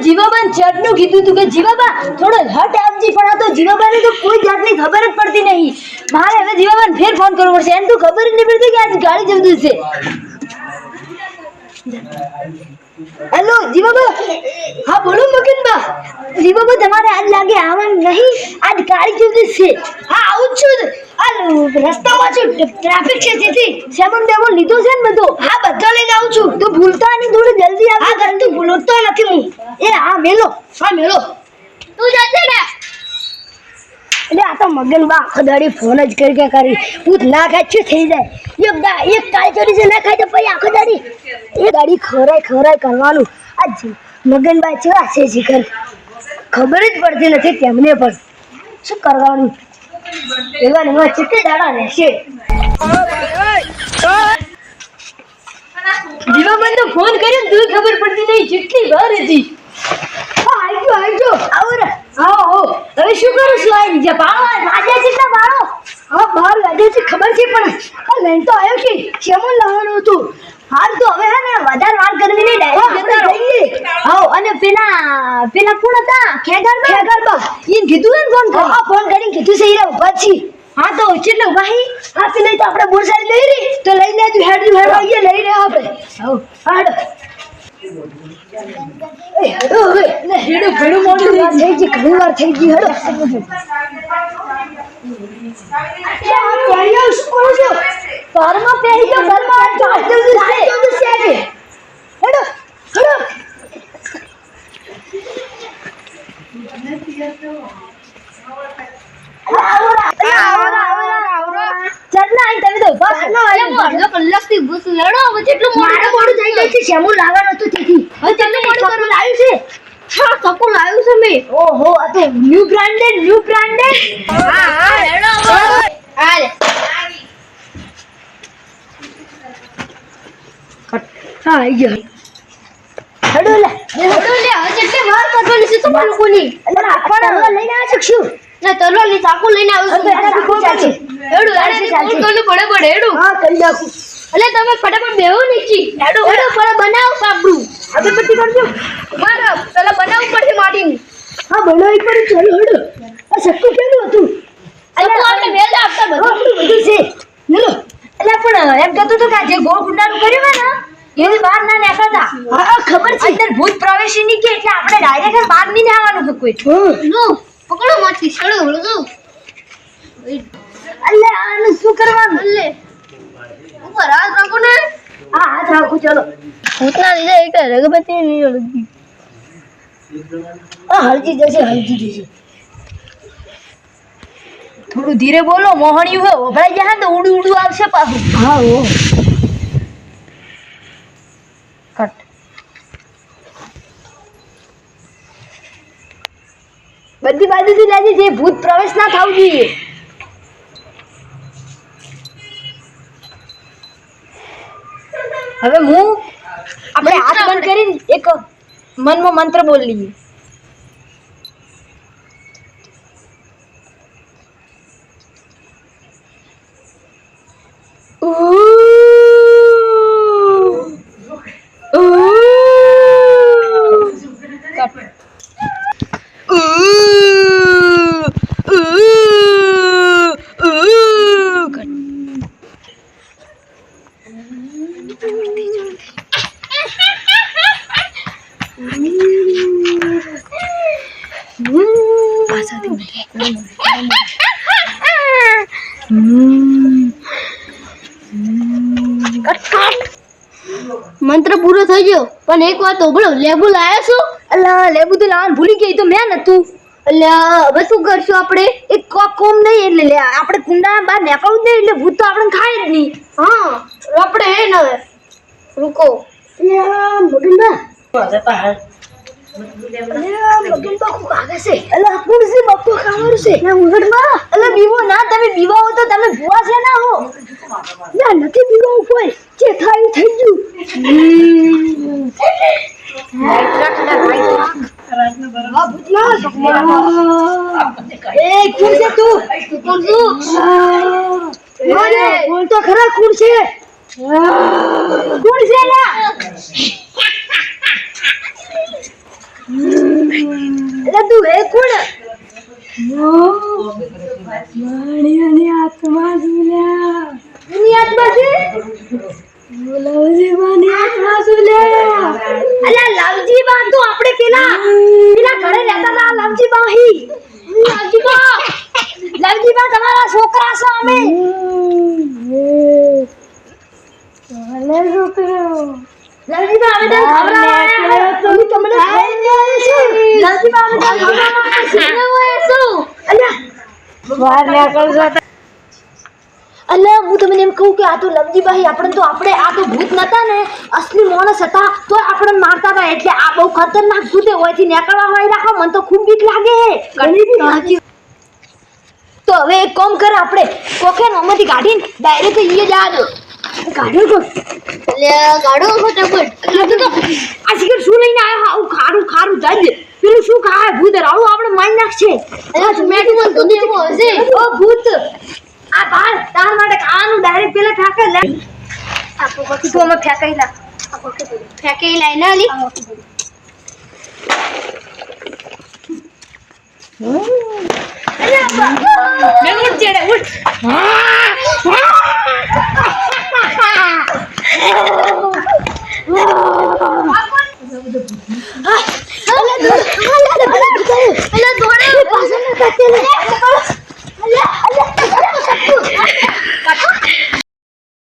જીવાબાન ચટનું કીધું તું કે જીવાબા થોડો હટ આપજી, પણ આ તો જીવાબાને તો કોઈ જાતની ખબર જ પડતી નહીં. મારે હવે જીવાબાને ફેર ફોન કરવો પડશે. એને તો ખબર જ નહીં પડતી કે આજ ગાડી જવતું છે. હેલો જીવાબા. હા બોલો મગનબા. જીવાબા તમારે આજ લાગે આવવાનું નહીં, આજ ગાડી જવતું છે. હા આવું જ છું. આ રસ્તામાં છું, ટ્રાફિક છે તેથી સેમન બેમન લીધો છે ને બધો. હા બધો લઈને આવું છું. તો ભૂલતા નહીં, થોડું જલ્દી આવ. હા ઘર તો ભૂલતો નથી હું. એ હા મેલો. હા મેલો. તું જલ્દી ને. એટલે આ તો મગનબા આખો દાડી ફોન જ કરી પૂછ ના ખાય શું થઈ જાય. એક કાળી ચોરી છે ના ખાય તો પછી આખો દાડી એ દાડી ખરાય કરવાનું. આ મગનબા કેવા છે શિખર ખબર જ પડતી નથી તેમને પણ શું કરવાનું. એવા ને એવા ચિત્તે દાડા રહેશે. જીવાબેન તો ફોન કર્યો તું ખબર પડતી નહીં જેટલી વાર હતી. આવજો આવો રે. આવો હવે શું કરું છું? આ બીજા બાળો રાજા કેટલા બાળો. હા બહાર લાગ્યો છે ખબર છે, પણ આ લઈને તો આવ્યો છે. શેમું લાવવાનું હતું. હાલ તો હવે હે ને વધારે વાર કરવી નહીં, ડાયરેક્ટ જતા જઈએ. આવો અને પેલા કોણ હતા? ખેગારબા એને કીધું ને ફોન કરી. હા ફોન કરીને કીધું છે ઈરા ઉભા છી. હા તો કેટલે ઉભા હી? હા પેલા તો આપણે બોર સાઈડ લઈ રહી તો લઈ લેજો. હેડ આવીએ લઈ રે આપણે. આવો હાડ હેડો મોડું થઈ ગઈ, ઘણી વાર થઈ ગઈ. હેડો ઘરમાં પહેરી ગયો. ઘરમાં હેડો ઓહો આ તો ન્યુ બ્રાન્ડેડ. હા હેડો હાલ. હા આવી ગયો. હેડો લે હવે જેટલી વાર કરવાની છે તમારે લોકોની. એટલે આપણે લઈને આવી શકશું ને? તલો લી ચાકુ લઈને આવું છું. હેડો બડે હેડો. હા કરી નાખું. એટલે તમે ફટાફટ બેહો નીચી. હેડો પેલા બનાવ સાબડું અગરબત્તી કરજો. મારા પેલા બનાવવું પડશે માટીનું. હા બનાવી પડે. ચાલો હેડો. આ સક્કુ કેવું હતું? સક્કુ આપણે વેલા આપતા બધું છે. હેલો એટલે પણ એમ કહેતો તો કે જે ગોળ ગુંડાનું કર્યું ને એની બહાર ના નીકળતા. હા ખબર છે. અંદર ભૂત પ્રવેશી ની કે એટલે આપણે ડાયરેક્ટ બહાર નહીં આવવાનું છે કોઈ. નો પકડો માથી છેડો હળો. અલ્લે આને શું કરવાનું? અલ્લે ઉપર હાથ રાખો ને. હા હાથ રાખો. ચલો ભૂતના લીધે એક રગબત્તી નહીં હળગી. આ હળજી જશે. થોડું ધીરે બોલો. મોહણિયું હે ઓભળાઈ જાય તો ઉડું આવશે પાછું. હા ઓ કટ. બધી બાજુથી લાજી જે ભૂત પ્રવેશ ના થવું જોઈએ. હવે આપણે હાથ બંધ કરીને એક મનમાં મંત્ર બોલ લઈએ. મંત્ર પૂરો થઈ ગયો, પણ એક વાત ઓબળો. લેબુ લાયા છો? અલ્લા લેબુ તો લાવવાનું ભૂલી ગઈ. તો મેં નતું. અલ્યા હવે શું કરશું આપણે? એક કોમ નહીં એટલે આપણે કુંડા બહાર નીકળવું નહીં એટલે ભૂત તો આપણે ખાય જ નહીં. હા આપણે હે ને રૂકો મગનબા. મગનબા ખૂબ આગળ છે. અલ્લા કુર્સી બપ્પો ખાવાનું છે. મગનબા અલ્લા બીવો ના. તમે બીવાઓ તો તમે ભૂવા છે ના હો. ના નથી બીવાઓ કોઈ. જે થાય થઈ ગયું. બોલ તો ખરા. કોણ છે? કોણ છે? લવજીબાની આત્મા શું લે અલ્યા લવજીબા તો આપણે પેલા ઘરે રહેતા હતા લવજીબા લવજીબા તમારા છોકરા છો અમે ભલે છોકરો લવજીબા અમે તો ખવડાવવા તો તમને ખાઈ જાય છે લવજીબા અમે તો ખવડાવવા શું અલ્યા બહાર નીકળજો અલ્યા હું તમને એમ કહું કે આ તો લવજીભાઈ આપણે આ તો ભૂત નતા ને અસલી માણસ હતા તો આપણને મારતા હતા એટલે આ બહુ ખતરનાક ભૂત હોયથી નીકળવા હોય રાખો મને તો ખૂબ બીક લાગે તો હવે એક કામ કર આપણે કોકે નોમાંથી કાઢીને ડાયરેક્ટ ઈએ જાજો કાઢો તો લે ગાડો ફટાફટ આ શિખર શું લઈને આવ્યો આવું ખારું જાય પેલું શું ખાય ભૂત રાડું આપણે મારી નાખશે અલ્યા મેં મને તો એવો હશે ઓ ભૂત આ બાર તાર માટે ખાવાનું ડાયરેક્ટ પેલે ફેંકે લે આપો પછી તો અમે ફેંકેઈ લાઈ ના લી મે ઉઠ જેડે ઉઠ